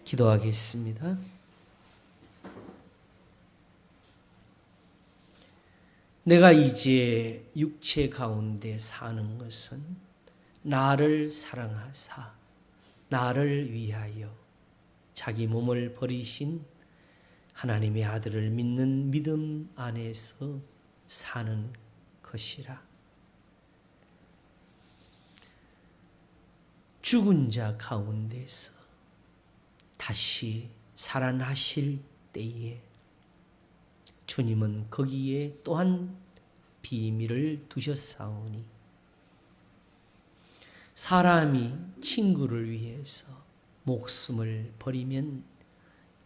기도하겠습니다. 내가 이제 육체 가운데 사는 것은 나를 사랑하사 나를 위하여 자기 몸을 버리신 하나님의 아들을 믿는 믿음 안에서 사는 것이라. 죽은 자 가운데서 다시 살아나실 때에 주님은 거기에 또한 비밀을 두셨사오니 사람이 친구를 위해서 목숨을 버리면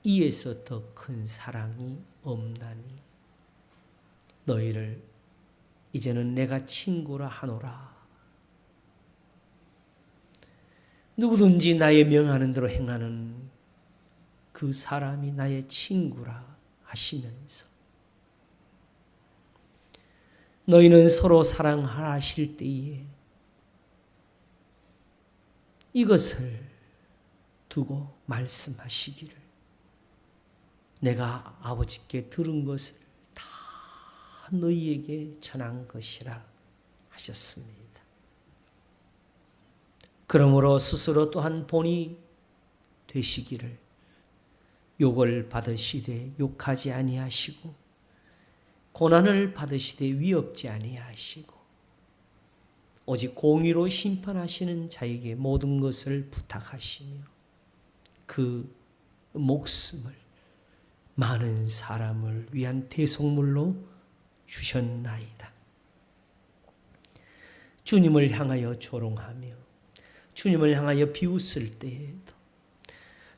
이에서 더 큰 사랑이 없나니 너희를 이제는 내가 친구라 하노라. 누구든지 나의 명하는 대로 행하는 그 사람이 나의 친구라 하시면서 너희는 서로 사랑하실 때에 이것을 두고 말씀하시기를 내가 아버지께 들은 것을 다 너희에게 전한 것이라 하셨습니다. 그러므로 스스로 또한 본이 되시기를 욕을 받으시되 욕하지 아니하시고 고난을 받으시되 위협지 아니하시고 오직 공의로 심판하시는 자에게 모든 것을 부탁하시며 그 목숨을 많은 사람을 위한 대속물로 주셨나이다. 주님을 향하여 조롱하며 주님을 향하여 비웃을 때에도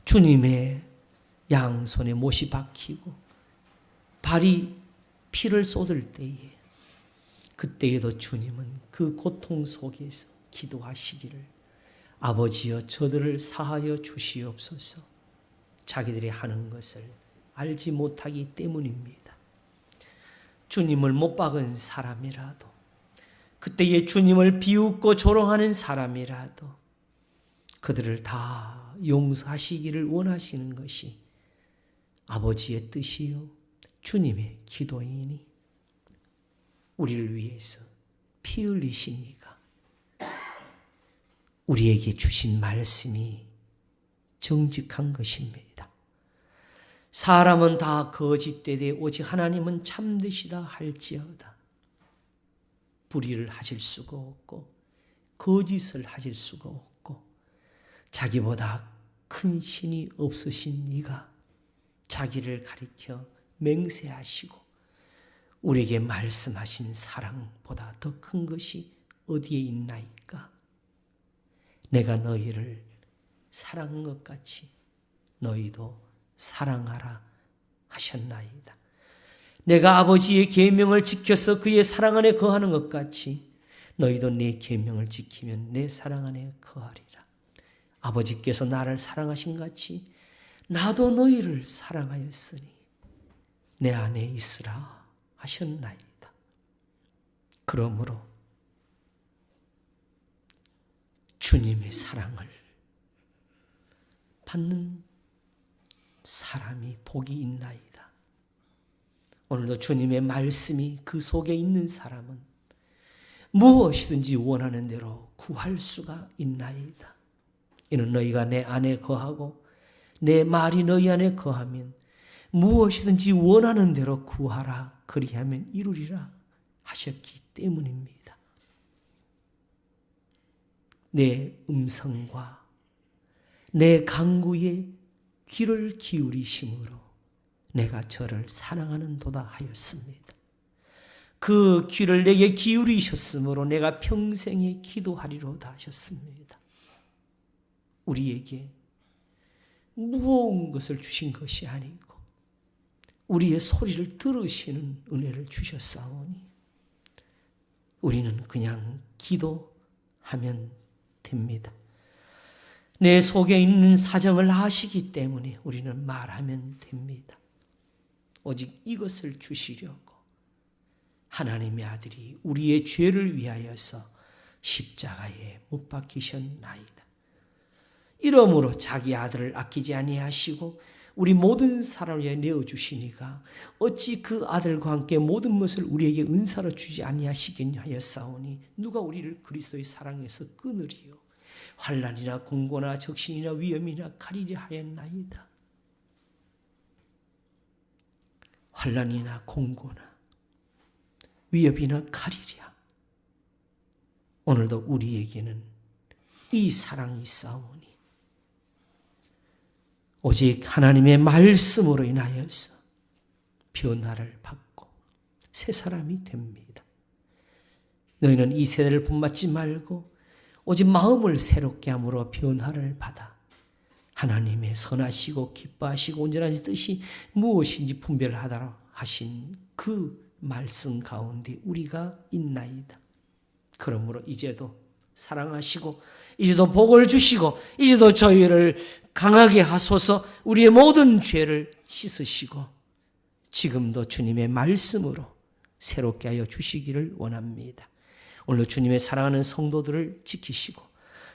주님의 양손에 못이 박히고 발이 피를 쏟을 때에 그때에도 주님은 그 고통 속에서 기도하시기를 아버지여 저들을 사하여 주시옵소서. 자기들이 하는 것을 알지 못하기 때문입니다. 주님을 못 박은 사람이라도 그때에 주님을 비웃고 조롱하는 사람이라도 그들을 다 용서하시기를 원하시는 것이 아버지의 뜻이요 주님의 기도이니 우리를 위해서 피 흘리시니까 우리에게 주신 말씀이 정직한 것입니다. 사람은 다 거짓되되 오직 하나님은 참되시다 할지어다. 불의를 하실 수가 없고 거짓을 하실 수가 없고 자기보다 큰 신이 없으신 이가 자기를 가리켜 맹세하시고 우리에게 말씀하신 사랑보다 더 큰 것이 어디에 있나이까? 내가 너희를 사랑한 것 같이 너희도 사랑하라 하셨나이다. 내가 아버지의 계명을 지켜서 그의 사랑 안에 거하는 것 같이 너희도 내 계명을 지키면 내 사랑 안에 거하리라. 아버지께서 나를 사랑하신 같이 나도 너희를 사랑하였으니 내 안에 있으라 하셨나이다. 그러므로 주님의 사랑을 받는 사람이 복이 있나이다. 오늘도 주님의 말씀이 그 속에 있는 사람은 무엇이든지 원하는 대로 구할 수가 있나이다. 이는 너희가 내 안에 거하고 내 말이 너희 안에 거하면 무엇이든지 원하는 대로 구하라 그리하면 이루리라 하셨기 때문입니다. 내 음성과 내 간구에 귀를 기울이심으로 내가 저를 사랑하는 도다 하였습니다. 그 귀를 내게 기울이셨으므로 내가 평생에 기도하리로다 하셨습니다. 우리에게 무거운 것을 주신 것이 아니고 우리의 소리를 들으시는 은혜를 주셨사오니 우리는 그냥 기도하면 됩니다. 내 속에 있는 사정을 아시기 때문에 우리는 말하면 됩니다. 오직 이것을 주시려고 하나님의 아들이 우리의 죄를 위하여서 십자가에 못 박히셨나이다. 이러므로 자기 아들을 아끼지 아니하시고 우리 모든 사람을 위해 내어주시니까 어찌 그 아들과 함께 모든 것을 우리에게 은사로 주지 아니하시겠냐 하였사오니 누가 우리를 그리스도의 사랑에서 끊으리요. 환난이나 공고나 적신이나 위험이나 가리리 하였나이다. 환난이나 공고나 위협이나 가리랴. 오늘도 우리에게는 이 사랑이 있사오니 오직 하나님의 말씀으로 인하여서 변화를 받고 새 사람이 됩니다. 너희는 이 세대를 본받지 말고 오직 마음을 새롭게 함으로 변화를 받아 하나님의 선하시고 기뻐하시고 온전하신 뜻이 무엇인지 분별하라 하신 그 말씀 가운데 우리가 있나이다. 그러므로 이제도 사랑하시고 이제도 복을 주시고 이제도 저희를 강하게 하소서. 우리의 모든 죄를 씻으시고 지금도 주님의 말씀으로 새롭게 하여 주시기를 원합니다. 오늘 주님의 사랑하는 성도들을 지키시고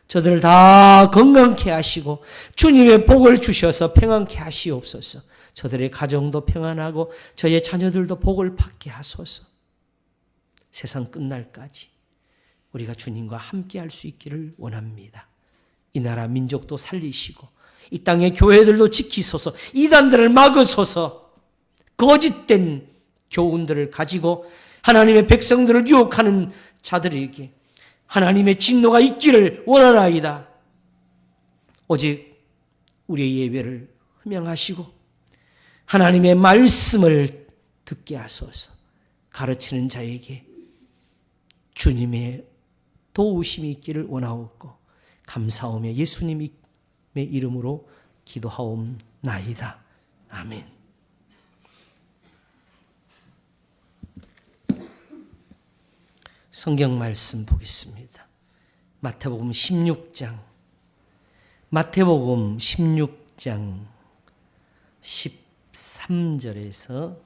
저들을 다 건강케 하시고 주님의 복을 주셔서 평안케 하시옵소서. 저들의 가정도 평안하고 저희의 자녀들도 복을 받게 하소서. 세상 끝날까지 우리가 주님과 함께 할 수 있기를 원합니다. 이 나라 민족도 살리시고 이 땅의 교회들도 지키소서. 이단들을 막으소서. 거짓된 교훈들을 가지고 하나님의 백성들을 유혹하는 자들에게 하나님의 진노가 있기를 원하나이다. 오직 우리의 예배를 흠양하시고 하나님의 말씀을 듣게 하소서. 가르치는 자에게 주님의 도우심이 있기를 원하옵고 감사하며 예수님의 이름으로 기도하옵나이다. 아멘. 성경 말씀 보겠습니다. 마태복음 16장 13절에서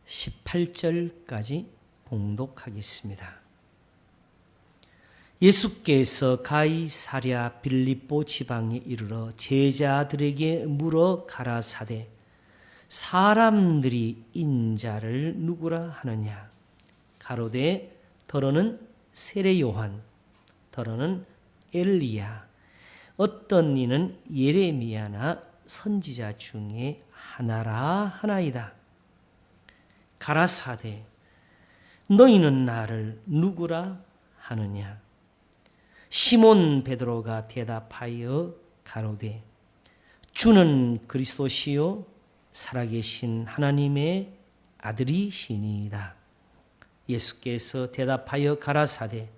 18절까지 봉독하겠습니다. 예수께서 가이사랴 빌립보 지방에 이르러 제자들에게 물어 가라사대 사람들이 인자를 누구라 하느냐. 가로되 더러는 세례 요한, 더러는 엘리야, 어떤 이는 예레미야나 선지자 중에 하나라 하나이다. 가라사대 너희는 나를 누구라 하느냐. 시몬 베드로가 대답하여 가로되 주는 그리스도시요 살아계신 하나님의 아들이시니이다. 예수께서 대답하여 가라사대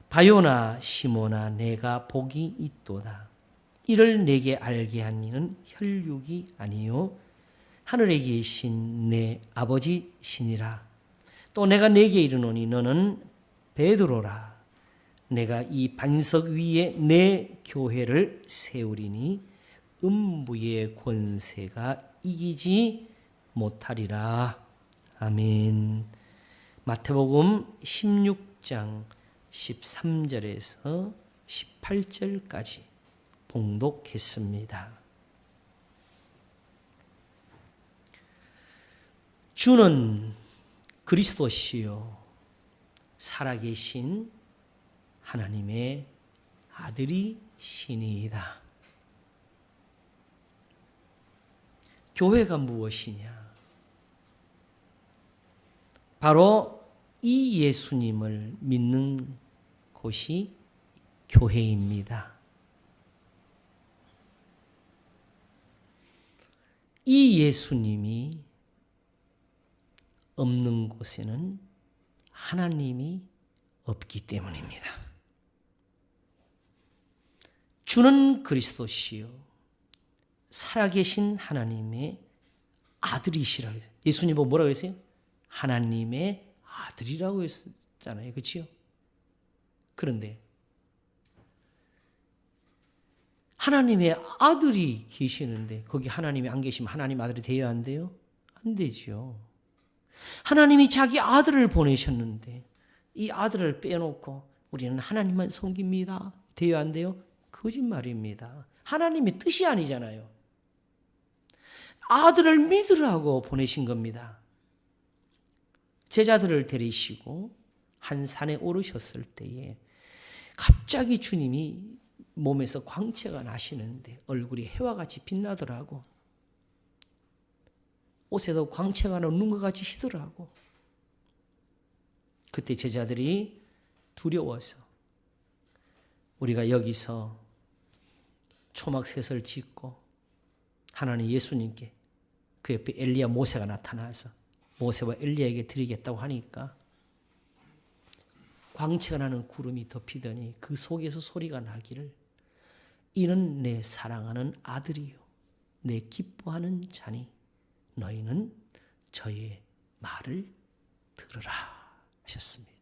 바요나 시몬아 내가 복이 있도다. 이를 내게 알게 한 이는 혈육이 아니요 하늘에 계신 내 아버지시니라. 또 내가 내게 이르노니 너는 베드로라. 내가 이 반석 위에 내 교회를 세우리니 음부의 권세가 이기지 못하리라. 아멘. 마태복음 16장 13절에서 18절까지 봉독했습니다. 주는 그리스도시요 살아계신 하나님의 아들이시니이다. 교회가 무엇이냐? 바로 이 예수님을 믿는 곳이 교회입니다. 이 예수님이 없는 곳에는 하나님이 없기 때문입니다. 주는 그리스도시요 살아계신 하나님의 아들이시라고 했어요. 예수님 보고 뭐라고 했어요? 하나님의 아들이라고 했잖아요. 그렇죠? 그런데 하나님의 아들이 계시는데 거기 하나님이 안 계시면 하나님 아들이 되어야 안 돼요? 안 되죠. 하나님이 자기 아들을 보내셨는데 이 아들을 빼놓고 우리는 하나님만 섬깁니다. 돼요, 안 돼요? 거짓말입니다. 하나님의 뜻이 아니잖아요. 아들을 믿으라고 보내신 겁니다. 제자들을 데리시고 한 산에 오르셨을 때에 갑자기 주님이 몸에서 광채가 나시는데 얼굴이 해와 같이 빛나더라고. 옷에도 광채가 나는 것 같이 시더라고. 그때 제자들이 두려워서 우리가 여기서 초막셋을 짓고 하나님 예수님께 그 옆에 엘리야 모세가 나타나서 모세와 엘리야에게 드리겠다고 하니까 광채가 나는 구름이 덮이더니 그 속에서 소리가 나기를 이는 내 사랑하는 아들이요 내 기뻐하는 자니 너희는 저의 말을 들으라 하셨습니다.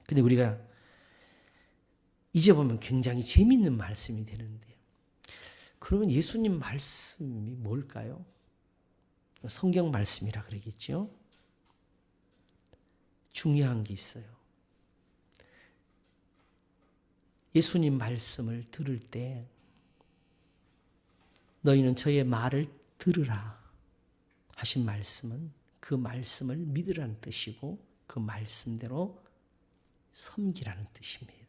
근데 우리가 이제 보면 굉장히 재미있는 말씀이 되는데 그러면 예수님 말씀이 뭘까요? 성경 말씀이라 그러겠죠. 중요한 게 있어요. 예수님 말씀을 들을 때 너희는 저의 말을 들으라 하신 말씀은 그 말씀을 믿으라는 뜻이고 그 말씀대로 섬기라는 뜻입니다.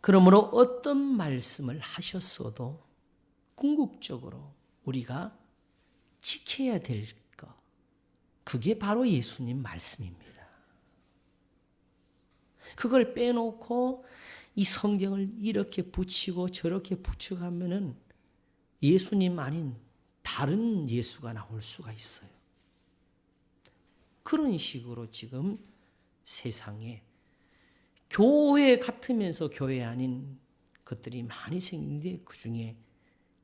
그러므로 어떤 말씀을 하셨어도 궁극적으로 우리가 지켜야 될 것, 그게 바로 예수님 말씀입니다. 그걸 빼놓고 이 성경을 이렇게 붙이고 저렇게 붙여가면은 예수님 아닌 다른 예수가 나올 수가 있어요. 그런 식으로 지금 세상에 교회 같으면서 교회 아닌 것들이 많이 생기는데 그 중에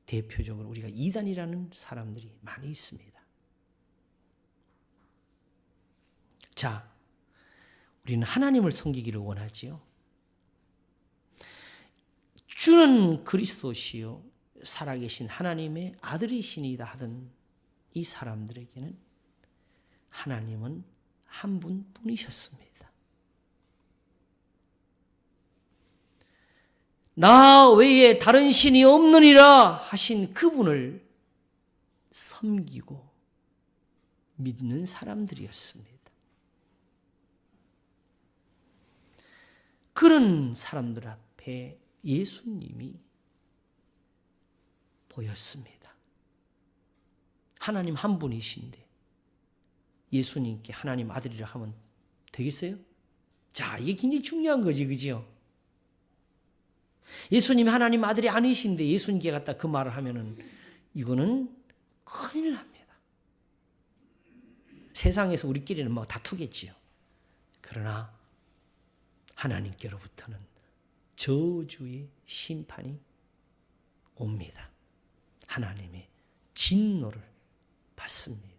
대표적으로 우리가 이단이라는 사람들이 많이 있습니다. 자, 우리는 하나님을 섬기기를 원하지요. 주는 그리스도시요 살아계신 하나님의 아들이시니이다 하던 이 사람들에게는 하나님은 한 분뿐이셨습니다. 나 외에 다른 신이 없느니라 하신 그분을 섬기고 믿는 사람들이었습니다. 그런 사람들 앞에 예수님이 보였습니다. 하나님 한 분이신데 예수님께 하나님 아들이라 하면 되겠어요? 자, 이게 굉장히 중요한 거지, 그죠? 예수님이 하나님 아들이 아니신데 예수님께 갖다 그 말을 하면은 이거는 큰일 납니다. 세상에서 우리끼리는 뭐 다투겠지요. 그러나 하나님께로부터는 저주의 심판이 옵니다. 하나님의 진노를 받습니다.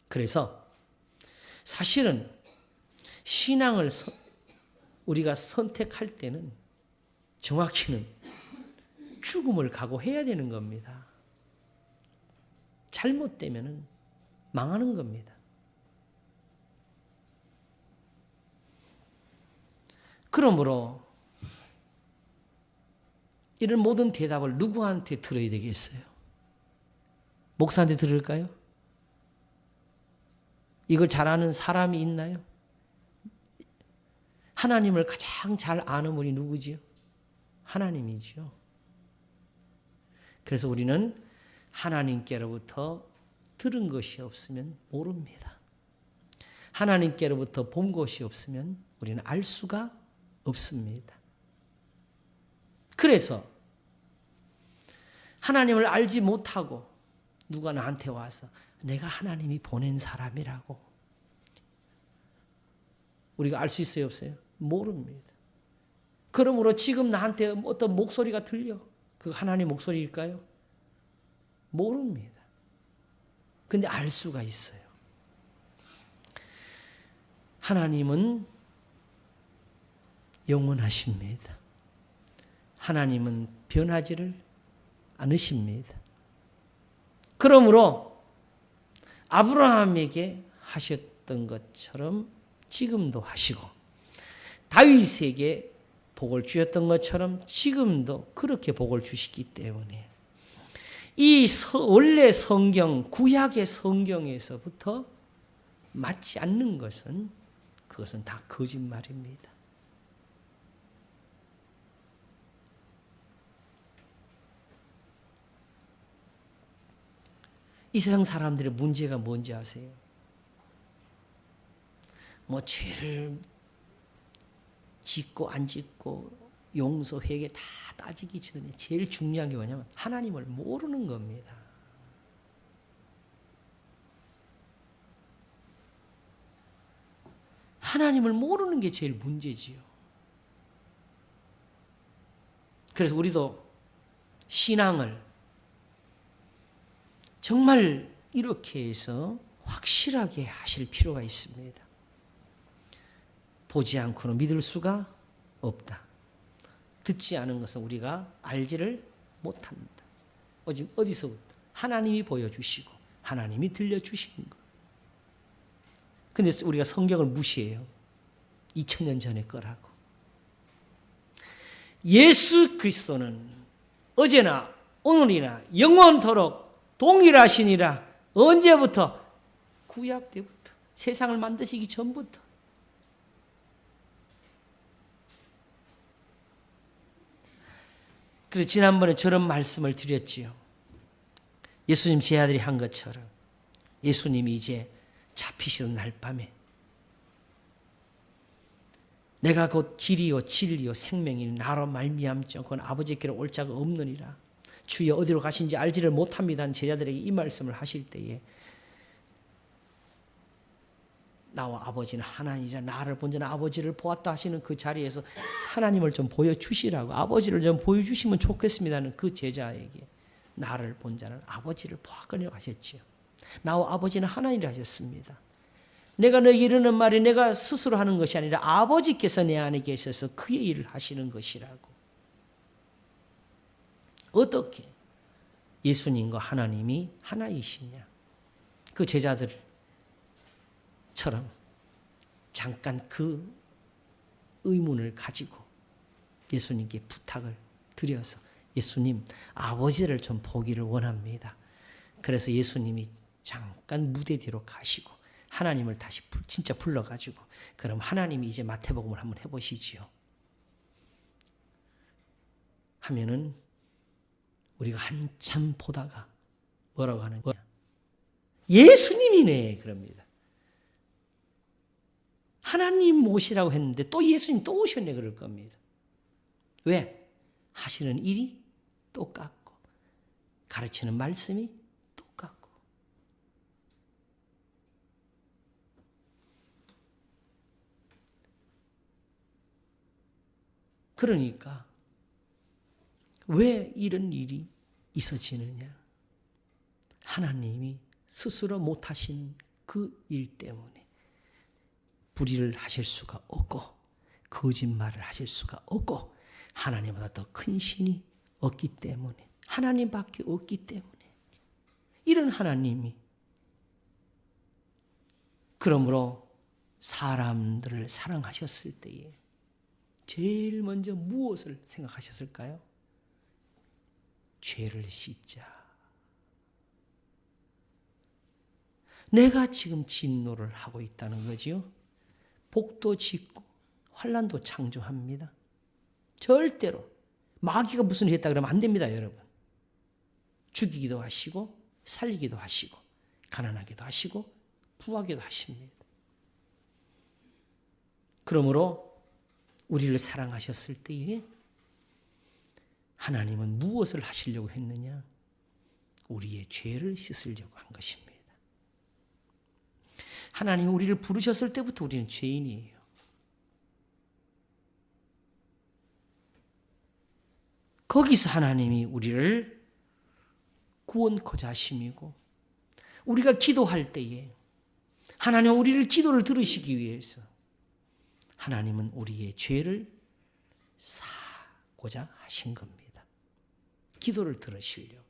그래서 사실은 신앙을 우리가 선택할 때는 정확히는 죽음을 각오해야 되는 겁니다. 잘못되면 망하는 겁니다. 그러므로 이런 모든 대답을 누구한테 들어야 되겠어요? 목사한테 들을까요? 이걸 잘 아는 사람이 있나요? 하나님을 가장 잘 아는 분이 누구지요? 하나님이지요. 그래서 우리는 하나님께로부터 들은 것이 없으면 모릅니다. 하나님께로부터 본 것이 없으면 우리는 알 수가 없습니다. 그래서 하나님을 알지 못하고 누가 나한테 와서 내가 하나님이 보낸 사람이라고 우리가 알 수 있어요, 없어요? 모릅니다. 그러므로 지금 나한테 어떤 목소리가 들려. 그 하나님 목소리일까요? 모릅니다. 근데 알 수가 있어요. 하나님은 영원하십니다. 하나님은 변하지를 않으십니다. 그러므로 아브라함에게 하셨던 것처럼 지금도 하시고 다윗에게 복을 주셨던 것처럼 지금도 그렇게 복을 주시기 때문에 이 원래 성경, 구약의 성경에서부터 맞지 않는 것은 그것은 다 거짓말입니다. 이 세상 사람들의 문제가 뭔지 아세요? 뭐 죄를 짓고 안 짓고 용서, 회개 다 따지기 전에 제일 중요한 게 뭐냐면 하나님을 모르는 겁니다. 하나님을 모르는 게 제일 문제지요. 그래서 우리도 신앙을 정말 이렇게 해서 확실하게 하실 필요가 있습니다. 보지 않고는 믿을 수가 없다. 듣지 않은 것은 우리가 알지를 못한다. 어디서부터? 하나님이 보여주시고 하나님이 들려주시는 것. 근데 우리가 성경을 무시해요. 2000년 전의 거라고. 예수 그리스도는 어제나 오늘이나 영원토록 동일하시니라. 언제부터? 구약 때부터. 세상을 만드시기 전부터. 그래서 지난번에 저런 말씀을 드렸지요. 예수님 제 아들이 한 것처럼 예수님이 이제 잡히시던 날 밤에 내가 곧 길이요 진리요 생명이니 나로 말미암지 않고는 아버지께로 올 자가 없느니라. 주여 어디로 가신지 알지를 못합니다. 제자들에게 이 말씀을 하실 때에 나와 아버지는 하나님이라. 나를 본 자는 아버지를 보았다 하시는 그 자리에서 하나님을 좀 보여주시라고, 아버지를 좀 보여주시면 좋겠습니다는 그 제자에게 나를 본 자는 아버지를 보았거니와 하셨지요. 나와 아버지는 하나님이라 하셨습니다. 내가 너에게 이르는 말이 내가 스스로 하는 것이 아니라 아버지께서 내 안에 계셔서 그의 일을 하시는 것이라고. 어떻게 예수님과 하나님이 하나이시냐. 그 제자들처럼 잠깐 그 의문을 가지고 예수님께 부탁을 드려서 예수님 아버지를 좀 보기를 원합니다. 그래서 예수님이 잠깐 무대 뒤로 가시고 하나님을 다시 진짜 불러가지고 그럼 하나님이 이제 마태복음을 한번 해보시지요. 하면은 우리가 한참 보다가 뭐라고 하느냐. 예수님이네 그럽니다. 하나님 모시라고 했는데 또 예수님 또 오셨네 그럴 겁니다. 왜? 하시는 일이 똑같고 가르치는 말씀이 똑같고. 그러니까 왜 이런 일이 있어지느냐? 하나님이 스스로 못하신 그 일 때문에 불의를 하실 수가 없고 거짓말을 하실 수가 없고 하나님보다 더 큰 신이 없기 때문에, 하나님밖에 없기 때문에 이런 하나님이 그러므로 사람들을 사랑하셨을 때에 제일 먼저 무엇을 생각하셨을까요? 죄를 씻자. 내가 지금 진노를 하고 있다는 거지요. 복도 짓고 환난도 창조합니다. 절대로 마귀가 무슨 일 했다 그러면 안 됩니다, 여러분. 죽이기도 하시고 살리기도 하시고 가난하기도 하시고 부하기도 하십니다. 그러므로 우리를 사랑하셨을 때에 하나님은 무엇을 하시려고 했느냐? 우리의 죄를 씻으려고 한 것입니다. 하나님이 우리를 부르셨을 때부터 우리는 죄인이에요. 거기서 하나님이 우리를 구원코자 하심이고 우리가 기도할 때에 하나님은 우리를 기도를 들으시기 위해서 하나님은 우리의 죄를 사고자 하신 겁니다. 기도를 들으시려고.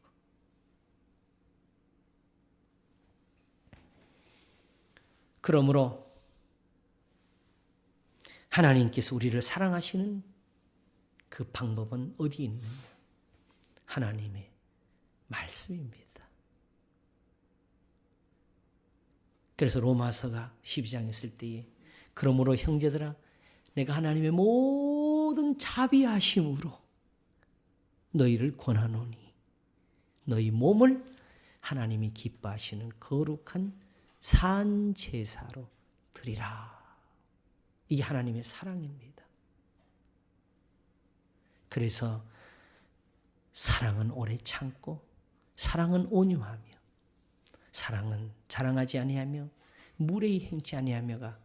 그러므로 하나님께서 우리를 사랑하시는 그 방법은 어디 있느냐? 하나님의 말씀입니다. 그래서 로마서가 12장에 있을 때에 그러므로 형제들아 내가 하나님의 모든 자비하심으로 너희를 권하노니 너희 몸을 하나님이 기뻐하시는 거룩한 산 제사로 드리라. 이게 하나님의 사랑입니다. 그래서 사랑은 오래 참고 사랑은 온유하며 사랑은 자랑하지 아니하며 무례히 행치 아니하며가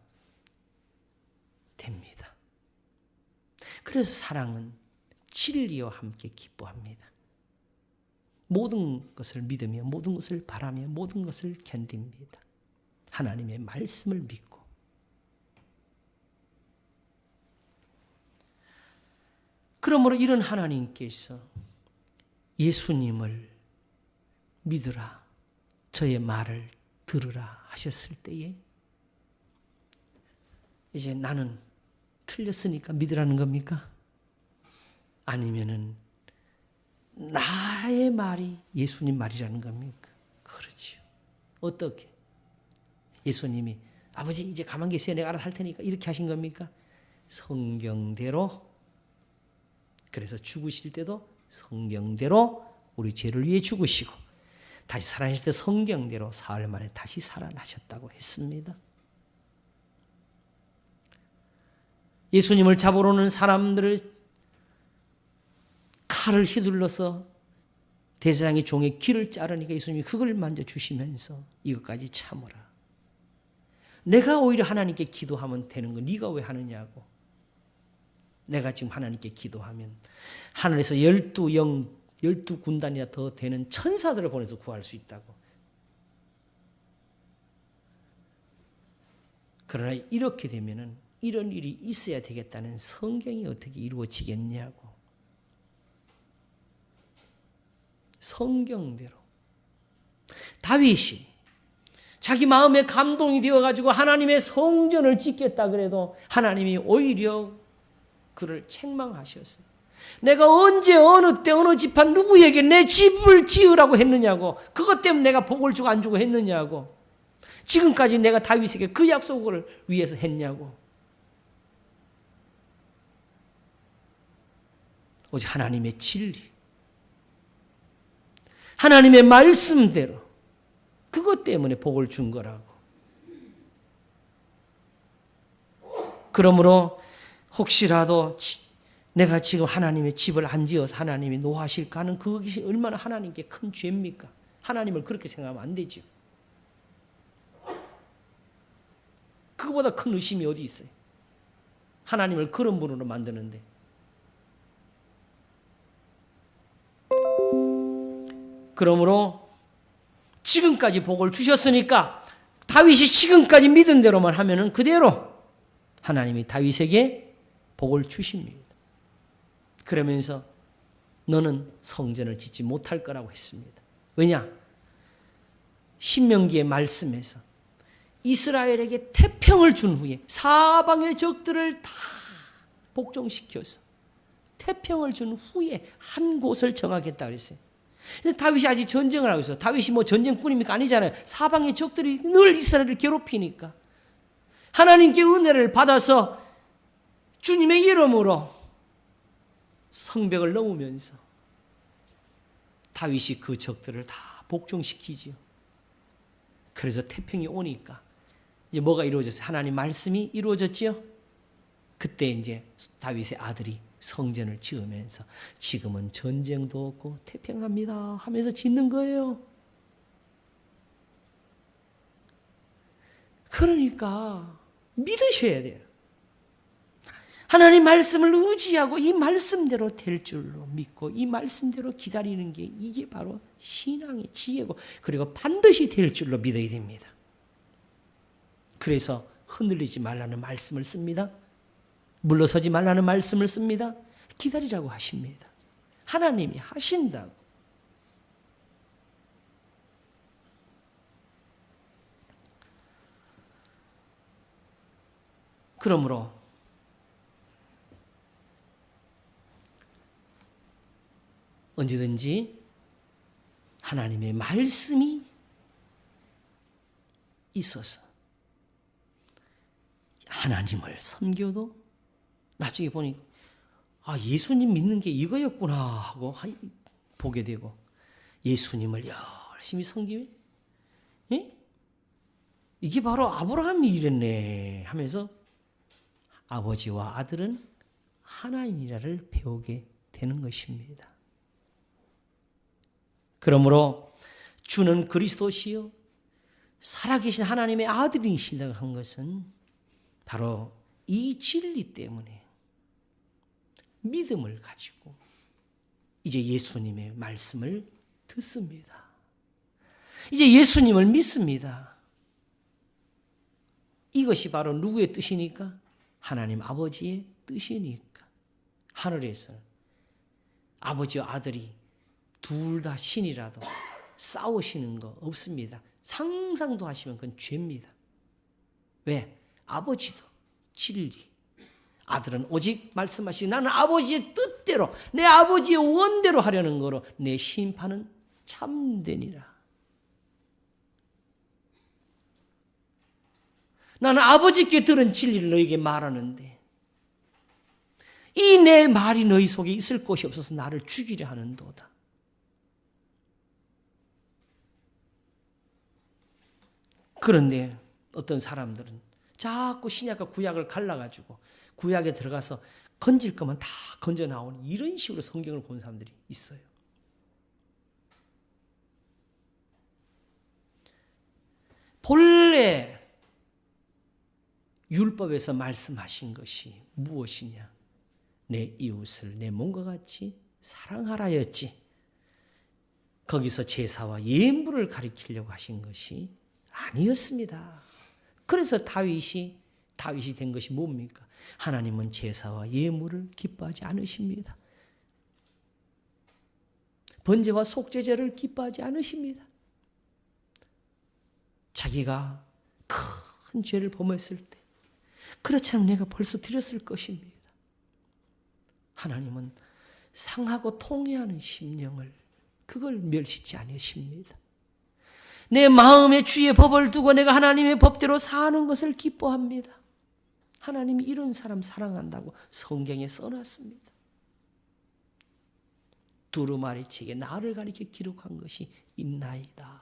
됩니다. 그래서 사랑은 진리와 함께 기뻐합니다. 모든 것을 믿으며 모든 것을 바라며 모든 것을 견딥니다. 하나님의 말씀을 믿고 그러므로 이런 하나님께서 예수님을 믿으라 저의 말을 들으라 하셨을 때에 이제 나는 틀렸으니까 믿으라는 겁니까? 아니면은 나의 말이 예수님 말이라는 겁니까? 그렇죠. 어떻게? 예수님이 아버지 이제 가만 계세요. 내가 알아서 할 테니까 이렇게 하신 겁니까? 성경대로. 그래서 죽으실 때도 성경대로 우리 죄를 위해 죽으시고 다시 살아나실 때 성경대로 사흘 만에 다시 살아나셨다고 했습니다. 예수님을 잡으러 오는 사람들을 칼을 휘둘러서 대제사장의 종의 귀를 자르니까 예수님이 그걸 만져주시면서 이것까지 참으라. 내가 오히려 하나님께 기도하면 되는 거 네가 왜 하느냐고. 내가 지금 하나님께 기도하면 하늘에서 12군단이나 더 되는 천사들을 보내서 구할 수 있다고. 그러나 이렇게 되면은 이런 일이 있어야 되겠다는 성경이 어떻게 이루어지겠냐고. 성경대로. 다윗이 자기 마음에 감동이 되어가지고 하나님의 성전을 짓겠다 그래도 하나님이 오히려 그를 책망하셨어요. 내가 언제 어느 때 어느 집안 누구에게 내 집을 지으라고 했느냐고. 그것 때문에 내가 복을 주고 안 주고 했느냐고. 지금까지 내가 다윗에게 그 약속을 위해서 했냐고. 오직 하나님의 진리, 하나님의 말씀대로 그것 때문에 복을 준 거라고. 그러므로 혹시라도 내가 지금 하나님의 집을 안 지어서 하나님이 노하실까 하는 그것이 얼마나 하나님께 큰 죄입니까? 하나님을 그렇게 생각하면 안 되죠. 그거보다 큰 의심이 어디 있어요? 하나님을 그런 분으로 만드는데. 그러므로 지금까지 복을 주셨으니까 다윗이 지금까지 믿은 대로만 하면은 그대로 하나님이 다윗에게 복을 주십니다. 그러면서 너는 성전을 짓지 못할 거라고 했습니다. 왜냐? 신명기의 말씀에서 이스라엘에게 태평을 준 후에 사방의 적들을 다 복종시켜서 태평을 준 후에 한 곳을 정하겠다 그랬어요. 근데 다윗이 아직 전쟁을 하고 있어. 다윗이 뭐 전쟁꾼입니까? 아니잖아요. 사방의 적들이 늘 이스라엘을 괴롭히니까 하나님께 은혜를 받아서 주님의 이름으로 성벽을 넘으면서 다윗이 그 적들을 다 복종시키지요. 그래서 태평이 오니까 이제 뭐가 이루어졌어요? 하나님 말씀이 이루어졌지요. 그때 이제 다윗의 아들이 성전을 지으면서 지금은 전쟁도 없고 태평합니다 하면서 짓는 거예요. 그러니까 믿으셔야 돼요. 하나님 말씀을 의지하고 이 말씀대로 될 줄로 믿고 이 말씀대로 기다리는 게 이게 바로 신앙의 지혜고 그리고 반드시 될 줄로 믿어야 됩니다. 그래서 흔들리지 말라는 말씀을 씁니다. 물러서지 말라는 말씀을 씁니다. 기다리라고 하십니다. 하나님이 하신다고. 그러므로 언제든지 하나님의 말씀이 있어서 하나님을 섬겨도 나중에 보니까 예수님 믿는 게 이거였구나 하고 보게 되고 예수님을 열심히 섬기면 이게 바로 아브라함이 이랬네 하면서 아버지와 아들은 하나이니라를 배우게 되는 것입니다. 그러므로 주는 그리스도시요 살아계신 하나님의 아들이시라고 한 것은 바로 이 진리 때문에 믿음을 가지고 이제 예수님의 말씀을 듣습니다. 이제 예수님을 믿습니다. 이것이 바로 누구의 뜻이니까? 하나님 아버지의 뜻이니까. 하늘에서 아버지와 아들이 둘 다 신이라도 싸우시는 거 없습니다. 상상도 하시면 그건 죄입니다. 왜? 아버지도 진리, 아들은 오직 말씀하시고 나는 아버지의 뜻대로 내 아버지의 원대로 하려는 거로 내 심판은 참되니라. 나는 아버지께 들은 진리를 너에게 말하는데 이 내 말이 너희 속에 있을 곳이 없어서 나를 죽이려 하는도다. 그런데 어떤 사람들은 자꾸 신약과 구약을 갈라가지고 구약에 들어가서 건질 거면 다 건져 나오는 이런 식으로 성경을 본 사람들이 있어요. 본래 율법에서 말씀하신 것이 무엇이냐? 내 이웃을 내 몸과 같이 사랑하라였지. 거기서 제사와 예물을 가리키려고 하신 것이 아니었습니다. 그래서 다윗이 된 것이 뭡니까? 하나님은 제사와 예물을 기뻐하지 않으십니다. 번제와 속죄제를 기뻐하지 않으십니다. 자기가 큰 죄를 범했을 때 그렇지 않으면 내가 벌써 드렸을 것입니다. 하나님은 상하고 통회하는 심령을 그걸 멸시치 않으십니다. 내 마음에 주의 법을 두고 내가 하나님의 법대로 사는 것을 기뻐합니다. 하나님이 이런 사람 사랑한다고 성경에 써놨습니다. 두루마리 책에 나를 가리켜 기록한 것이 있나이다.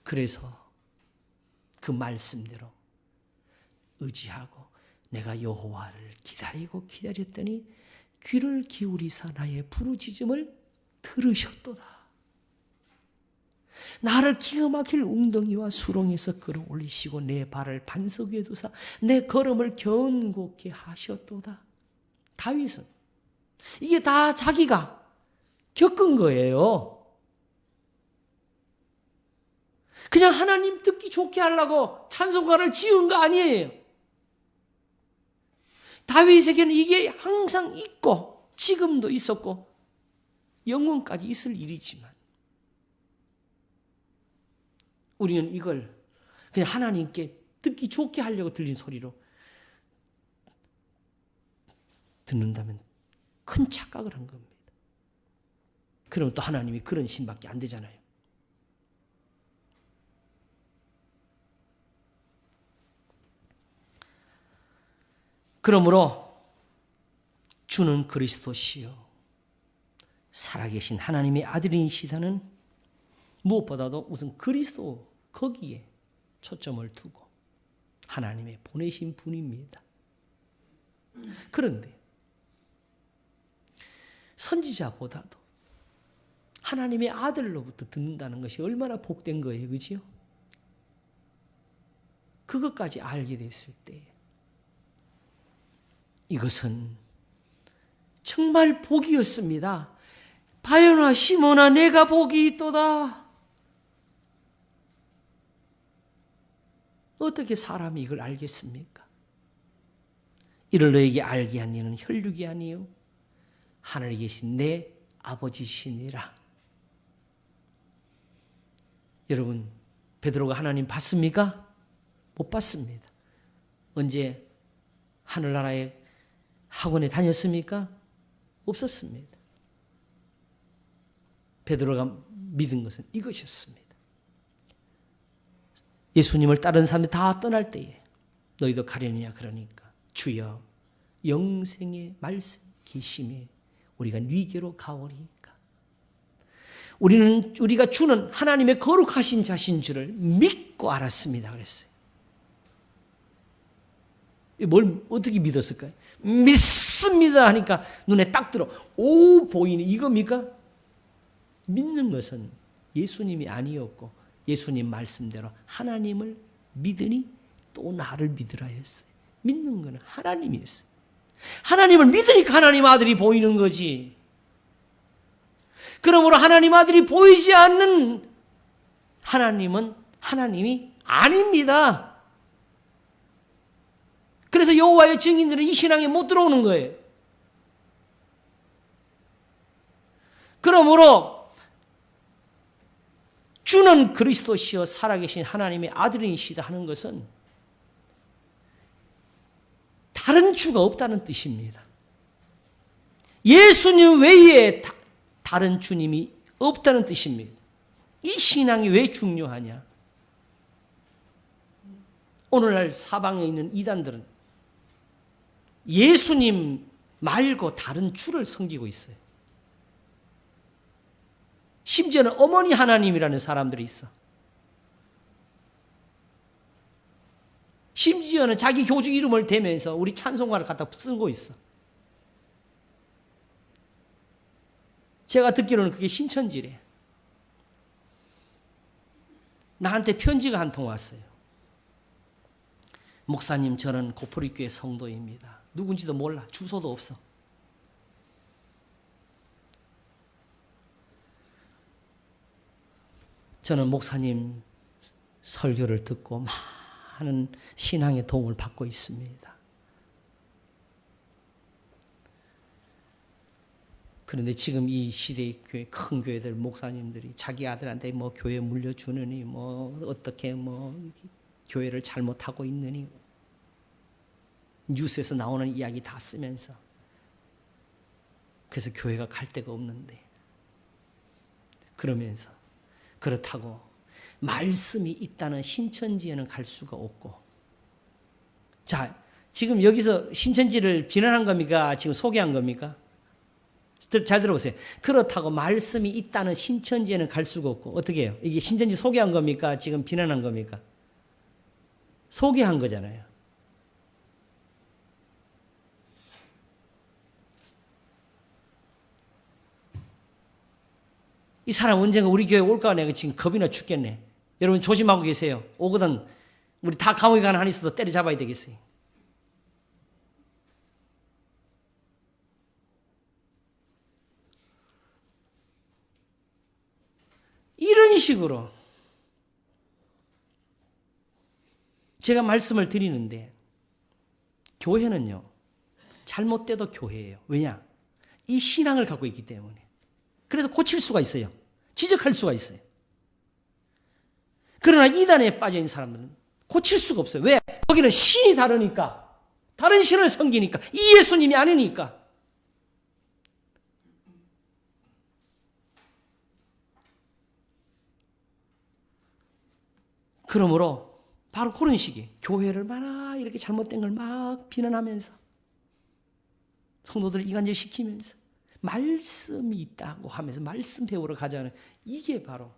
그래서 그 말씀대로 의지하고 내가 여호와를 기다렸더니 귀를 기울이사 나의 부르짖음을 들으셨도다. 나를 기가 막힐 웅덩이와 수렁에서 끌어올리시고 내 발을 반석 위에 두사 내 걸음을 견고케 하셨도다. 다윗은 이게 다 자기가 겪은 거예요. 그냥 하나님 듣기 좋게 하려고 찬송가를 지은 거 아니에요. 다윗에게는 이게 항상 있고 지금도 있었고 영원까지 있을 일이지만 우리는 이걸 그냥 하나님께 듣기 좋게 하려고 들린 소리로 듣는다면 큰 착각을 한 겁니다. 그러면 또 하나님이 그런 신밖에 안 되잖아요. 그러므로 주는 그리스도시요 살아계신 하나님의 아들이시다는 무엇보다도 우선 그리스도 거기에 초점을 두고 하나님의 보내신 분입니다. 그런데 선지자보다도 하나님의 아들로부터 듣는다는 것이 얼마나 복된 거예요. 그죠? 그것까지 알게 됐을 때 이것은 정말 복이었습니다. 바요나 시몬아 내가 복이 있도다. 어떻게 사람이 이걸 알겠습니까? 이를 너에게 알게 한 이는 혈육이 아니요 하늘에 계신 내 아버지시니라. 여러분 베드로가 하나님 봤습니까? 못 봤습니다. 언제 하늘나라의 학원에 다녔습니까? 없었습니다. 베드로가 믿은 것은 이것이었습니다. 예수님을 따르는 사람들이 다 떠날 때에 너희도 가려느냐 그러니까 주여 영생의 말씀 계심에 우리가 네게로 가오리이까. 우리가 주는 하나님의 거룩하신 자신 줄을 믿고 알았습니다. 그랬어요. 뭘 어떻게 믿었을까요? 믿습니다 하니까 눈에 딱 들어. 오 보이니 이겁니까? 믿는 것은 예수님이 아니었고 예수님 말씀대로 하나님을 믿으니 또 나를 믿으라 했어요. 믿는 것은 하나님이었어요. 하나님을 믿으니까 하나님 아들이 보이는 거지. 그러므로 하나님 아들이 보이지 않는 하나님은 하나님이 아닙니다. 그래서 여호와의 증인들은 이 신앙에 못 들어오는 거예요. 그러므로 주는 그리스도시요 살아계신 하나님의 아들이시다 하는 것은 다른 주가 없다는 뜻입니다. 예수님 외에 다른 주님이 없다는 뜻입니다. 이 신앙이 왜 중요하냐? 오늘날 사방에 있는 이단들은 예수님 말고 다른 주를 섬기고 있어요. 심지어는 어머니 하나님이라는 사람들이 있어. 심지어는 자기 교주 이름을 대면서 우리 찬송가를 갖다 쓰고 있어. 제가 듣기로는 그게 신천지래. 나한테 편지가 한 통 왔어요. 목사님, 저는 고포리교회 성도입니다. 누군지도 몰라. 주소도 없어. 저는 목사님 설교를 듣고 많은 신앙의 도움을 받고 있습니다. 그런데 지금 이 시대의 교회, 큰 교회들 목사님들이 자기 아들한테 뭐 교회 물려주느니 뭐 어떻게 뭐 교회를 잘못하고 있느니 뉴스에서 나오는 이야기 다 쓰면서 그래서 교회가 갈 데가 없는데 그러면서 그렇다고 말씀이 있다는 신천지에는 갈 수가 없고 자 지금 여기서 신천지를 비난한 겁니까? 지금 소개한 겁니까? 잘 들어보세요. 그렇다고 말씀이 있다는 신천지에는 갈 수가 없고 어떻게 해요? 이게 신천지 소개한 겁니까? 지금 비난한 겁니까? 소개한 거잖아요. 이 사람 언젠가 우리 교회 올까 내가 지금 겁이나 죽겠네. 여러분 조심하고 계세요. 오거든 우리 다 감옥에 가는 한 있어도 때려잡아야 되겠어요. 이런 식으로 제가 말씀을 드리는데 교회는요 잘못돼도 교회예요. 왜냐? 이 신앙을 갖고 있기 때문에. 그래서 고칠 수가 있어요. 지적할 수가 있어요. 그러나 이단에 빠져 있는 사람들은 고칠 수가 없어요. 왜? 거기는 신이 다르니까. 다른 신을 섬기니까. 이 예수님이 아니니까. 그러므로 바로 그런 식이에요. 교회를 막 이렇게 잘못된 걸 막 비난하면서 성도들을 이간질시키면서 말씀이 있다고 하면서 말씀 배우러 가자는 이게 바로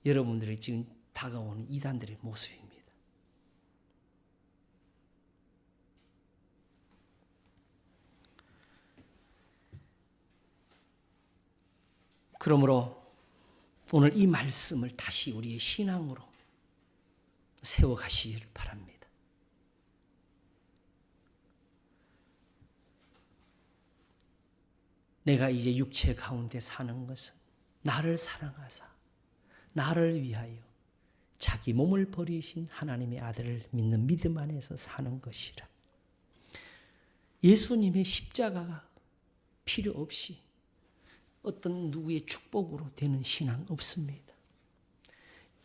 여러분들이 지금 다가오는 이단들의 모습입니다. 그러므로 오늘 이 말씀을 다시 우리의 신앙으로 세워가시기를 바랍니다. 내가 이제 육체 가운데 사는 것은 나를 사랑하사 나를 위하여 자기 몸을 버리신 하나님의 아들을 믿는 믿음 안에서 사는 것이라. 예수님의 십자가가 필요 없이 어떤 누구의 축복으로 되는 신앙 없습니다.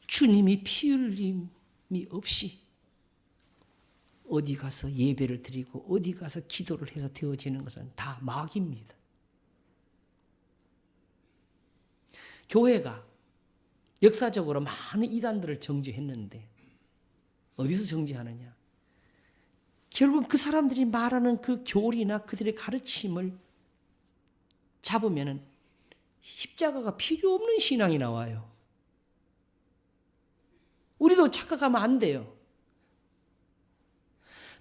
주님이 피 흘림이 없이 어디 가서 예배를 드리고 어디 가서 기도를 해서 되어지는 것은 다 마귀입니다. 교회가 역사적으로 많은 이단들을 정죄했는데 어디서 정죄하느냐? 결국 그 사람들이 말하는 그 교리나 그들의 가르침을 잡으면은 십자가가 필요 없는 신앙이 나와요. 우리도 착각하면 안 돼요.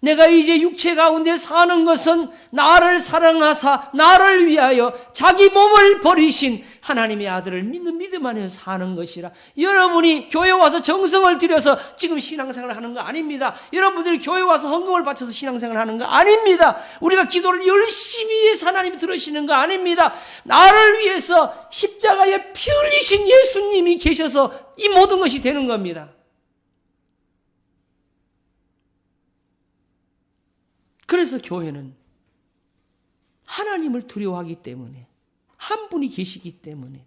내가 이제 육체 가운데 사는 것은 나를 사랑하사 나를 위하여 자기 몸을 버리신 하나님의 아들을 믿는 믿음 안에서 사는 것이라. 여러분이 교회 와서 정성을 들여서 지금 신앙생활을 하는 거 아닙니다. 여러분들이 교회 와서 헌금을 바쳐서 신앙생활을 하는 거 아닙니다. 우리가 기도를 열심히 해서 하나님이 들으시는 거 아닙니다. 나를 위해서 십자가에 피 흘리신 예수님이 계셔서 이 모든 것이 되는 겁니다. 그래서 교회는 하나님을 두려워하기 때문에, 한 분이 계시기 때문에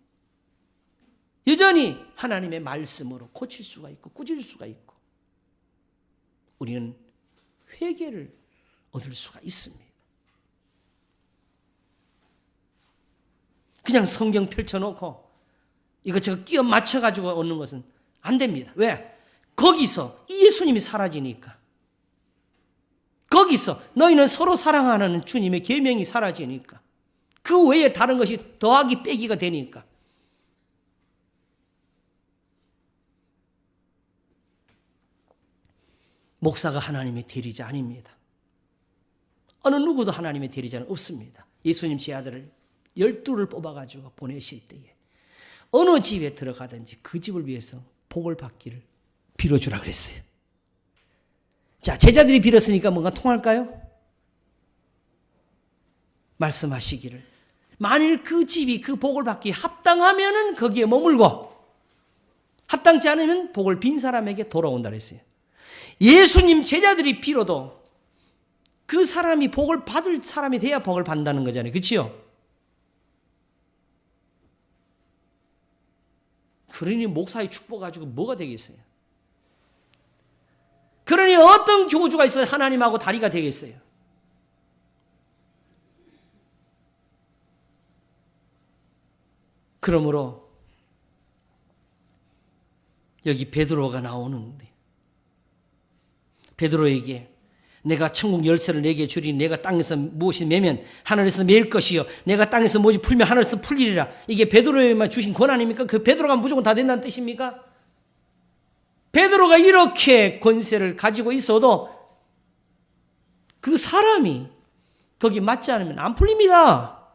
여전히 하나님의 말씀으로 고칠 수가 있고 꾸질 수가 있고 우리는 회개를 얻을 수가 있습니다. 그냥 성경 펼쳐놓고 이것저것 끼워 맞춰가지고 얻는 것은 안 됩니다. 왜? 거기서 이 예수님이 사라지니까. 거기서 너희는 서로 사랑하는 주님의 계명이 사라지니까. 그 외에 다른 것이 더하기 빼기가 되니까. 목사가 하나님의 대리자 아닙니다. 어느 누구도 하나님의 대리자는 없습니다. 예수님 제 아들을 12를 뽑아가지고 보내실 때에 어느 집에 들어가든지 그 집을 위해서 복을 받기를 빌어주라 그랬어요. 자, 제자들이 빌었으니까 뭔가 통할까요? 말씀하시기를 만일 그 집이 그 복을 받기에 합당하면은 거기에 머물고 합당치 않으면 복을 빈 사람에게 돌아온다 그랬어요. 예수님 제자들이 빌어도 그 사람이 복을 받을 사람이 돼야 복을 받는다는 거잖아요. 그렇지요? 그러니 목사의 축복 가지고 뭐가 되겠어요? 그러니 어떤 교주가 있어야 하나님하고 다리가 되겠어요? 그러므로 여기 베드로가 나오는데 베드로에게 내가 천국 열쇠를 내게 주리니 내가 땅에서 무엇이 매면 하늘에서 매일 것이요 내가 땅에서 무엇이 풀면 하늘에서 풀리리라. 이게 베드로에만 주신 권한입니까? 그 베드로가 무조건 다 된다는 뜻입니까? 베드로가 이렇게 권세를 가지고 있어도 그 사람이 거기 맞지 않으면 안 풀립니다.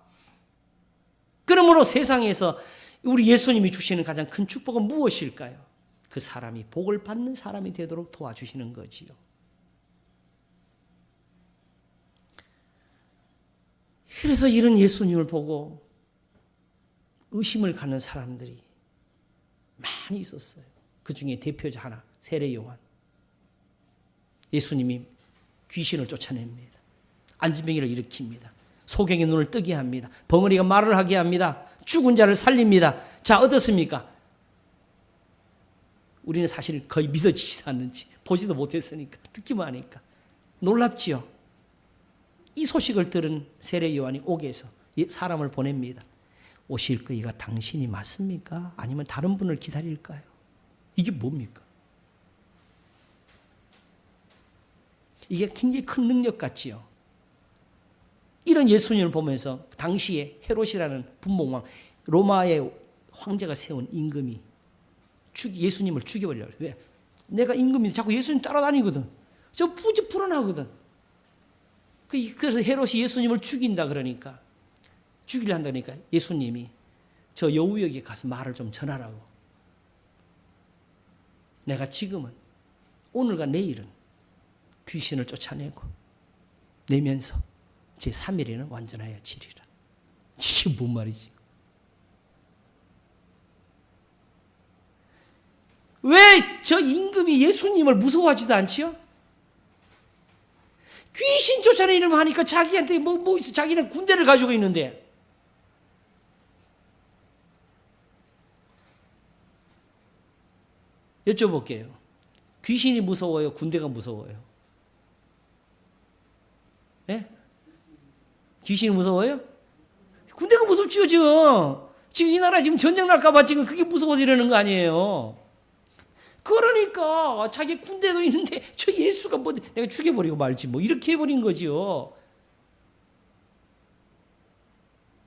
그러므로 세상에서 우리 예수님이 주시는 가장 큰 축복은 무엇일까요? 그 사람이 복을 받는 사람이 되도록 도와주시는 거지요. 그래서 이런 예수님을 보고 의심을 갖는 사람들이 많이 있었어요. 그 중에 대표자 하나, 세례 요한. 예수님이 귀신을 쫓아냅니다. 안진병이를 일으킵니다. 소경의 눈을 뜨게 합니다. 벙어리가 말을 하게 합니다. 죽은 자를 살립니다. 자, 어떻습니까? 우리는 사실 거의 믿어지지도 않는지 보지도 못했으니까 듣기만 하니까 놀랍지요. 이 소식을 들은 세례 요한이 옥에서 사람을 보냅니다. 오실 그이가 당신이 맞습니까? 아니면 다른 분을 기다릴까요? 이게 뭡니까? 이게 굉장히 큰 능력 같지요. 이런 예수님을 보면서 당시에 헤롯이라는 분봉왕, 로마의 황제가 세운 임금이 예수님을 죽여버려요. 왜? 내가 임금인데 자꾸 예수님 따라다니거든. 저 불안하거든. 그래서 헤롯이 예수님을 죽인다 그러니까, 죽이려 한다니까 예수님이 저 여우에게 가서 말을 좀 전하라고. 내가 지금은 오늘과 내일은 귀신을 쫓아내고 내면서 제 3일에는 완전하여 지리라. 이게 뭔 말이지? 왜 저 임금이 예수님을 무서워하지도 않지요? 귀신 쫓아내려고 하니까 자기한테 뭐 있어? 자기는 군대를 가지고 있는데. 여쭤볼게요. 귀신이 무서워요? 군대가 무서워요? 예? 귀신이 무서워요? 군대가 무섭지요, 지금. 지금 이 나라 지금 전쟁 날까봐 지금 그게 무서워서 이러는 거 아니에요. 그러니까 자기 군대도 있는데 저 예수가 뭐 내가 죽여버리고 말지 뭐 이렇게 해버린 거죠.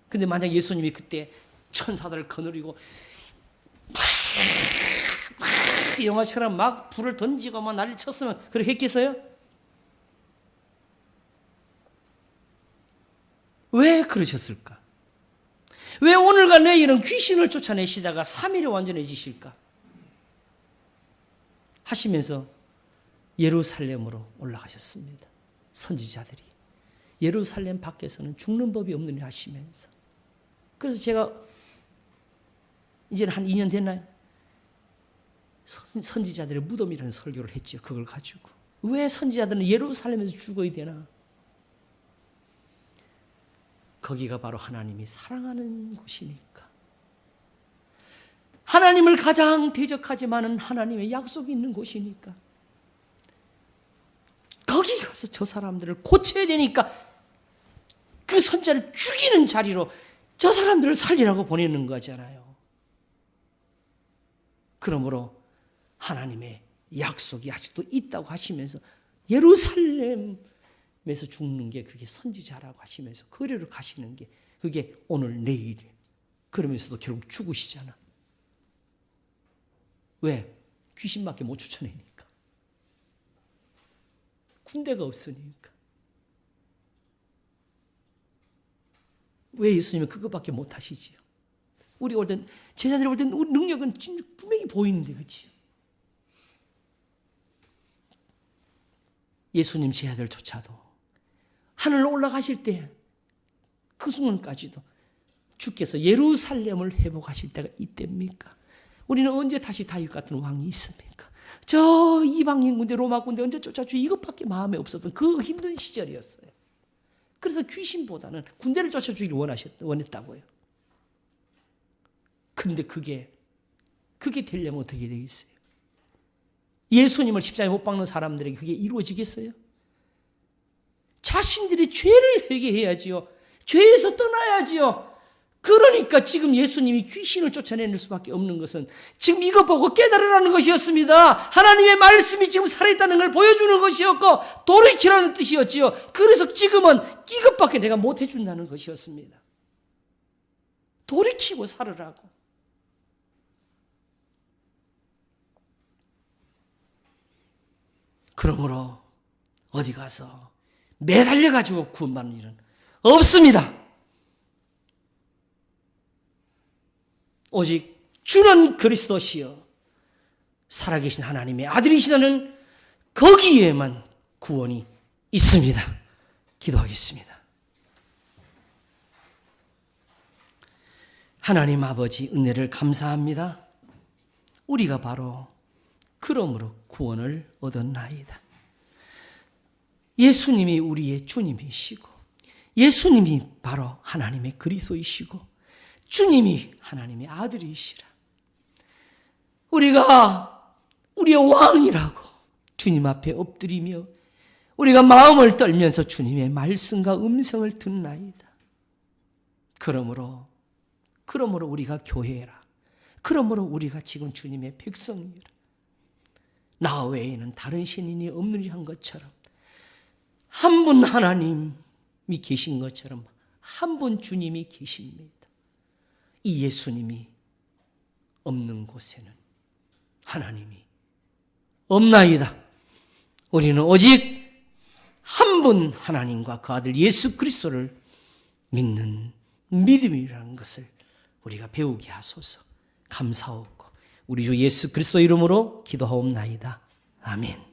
근데 만약 예수님이 그때 천사들을 거느리고 영화처럼 막 불을 던지고 막 난리 쳤으면 그렇게 했겠어요? 왜 그러셨을까? 왜 오늘과 내일은 귀신을 쫓아내시다가 3일에 완전해지실까? 하시면서 예루살렘으로 올라가셨습니다. 선지자들이. 예루살렘 밖에서는 죽는 법이 없는 일 하시면서. 그래서 제가 이제는 한 2년 됐나요? 선지자들의 무덤이라는 설교를 했죠. 그걸 가지고. 왜 선지자들은 예루살렘에서 죽어야 되나? 거기가 바로 하나님이 사랑하는 곳이니까. 하나님을 가장 대적하지만은 하나님의 약속이 있는 곳이니까. 거기 가서 저 사람들을 고쳐야 되니까 그 선지자를 죽이는 자리로 저 사람들을 살리라고 보내는 거잖아요. 그러므로 하나님의 약속이 아직도 있다고 하시면서 예루살렘에서 죽는 게 그게 선지자라고 하시면서 거리로 가시는 게 그게 오늘 내일 그러면서도 결국 죽으시잖아. 왜? 귀신밖에 못 쫓아내니까. 군대가 없으니까. 왜 예수님은 그것밖에 못 하시지요? 우리 올 땐, 제자들이 올 땐 우리 능력은 분명히 보이는데, 그렇지? 예수님 제자들조차도 하늘로 올라가실 때 그 순간까지도 주께서 예루살렘을 회복하실 때가 이때입니까? 우리는 언제 다시 다윗 같은 왕이 있습니까? 저 이방인 군대, 로마 군대 언제 쫓아주고 이것밖에 마음에 없었던 그 힘든 시절이었어요. 그래서 귀신보다는 군대를 쫓아주기를 원했다고요. 그런데 그게 되려면 어떻게 되겠어요? 예수님을 십자가에 못 박는 사람들에게 그게 이루어지겠어요? 자신들이 죄를 회개해야지요. 죄에서 떠나야지요. 그러니까 지금 예수님이 귀신을 쫓아내는 수밖에 없는 것은 지금 이거 보고 깨달으라는 것이었습니다. 하나님의 말씀이 지금 살아있다는 걸 보여주는 것이었고 돌이키라는 뜻이었지요. 그래서 지금은 이것밖에 내가 못 해준다는 것이었습니다. 돌이키고 살으라고. 그러므로 어디 가서 매달려가지고 구원받는 일은 없습니다. 오직 주는 그리스도시여 살아계신 하나님의 아들이시다는 거기에만 구원이 있습니다. 기도하겠습니다. 하나님 아버지 은혜를 감사합니다. 우리가 바로 그러므로 구원을 얻었나이다. 예수님이 우리의 주님이시고 예수님이 바로 하나님의 그리스도이시고 주님이 하나님의 아들이시라. 우리가 우리의 왕이라고 주님 앞에 엎드리며 우리가 마음을 떨면서 주님의 말씀과 음성을 듣나이다. 그러므로 우리가 교회라. 그러므로 우리가 지금 주님의 백성이라. 나 외에는 다른 신인이 없느니 한 것처럼 한 분 하나님이 계신 것처럼 한 분 주님이 계십니다. 이 예수님이 없는 곳에는 하나님이 없나이다. 우리는 오직 한 분 하나님과 그 아들 예수 그리스도를 믿는 믿음이라는 것을 우리가 배우게 하소서. 감사하고 우리 주 예수 그리스도 이름으로 기도하옵나이다. 아멘.